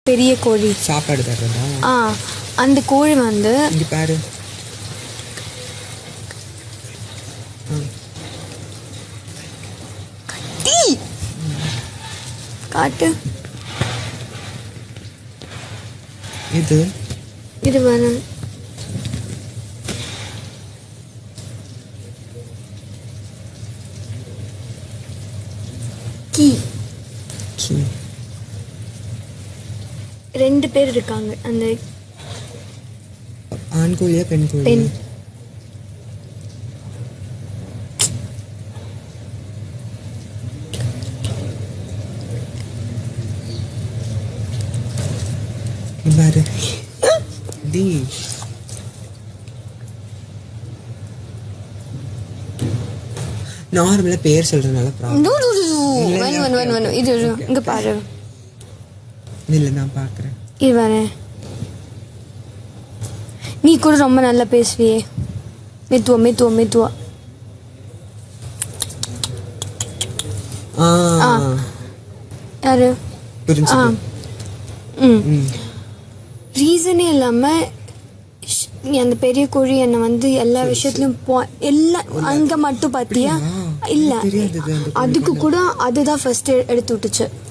பெரிய கோழி சாப்பாடு தர்றதா? அந்த கோழி வந்து இங்க பாரு. காட்டு. இது வேணும். கீ. ரெண்டு பேர் இருக்காங்க. அந்த ஆண் கோழியா பெண் கோழி? பெண். பாரு. டி நார்மலா பேர் சொல்றதுனால இது இங்க பாரு. இல்ல நான் பாக்குறேன். இது வரேன். நீ கூட ரொம்ப நல்லா பேசுவியே. மெதுவா மெதுவா மெதுவா. யாரு? ரீசனே இல்லாம நீ அந்த பெரிய கோழி என்னை வந்து எல்லா விஷயத்துலயும் எல்லாம் அங்க மட்டும் பாத்தியா? இல்ல, அதுக்கு கூட அதுதான் ஃபர்ஸ்ட் எடுத்து விட்டுச்சு.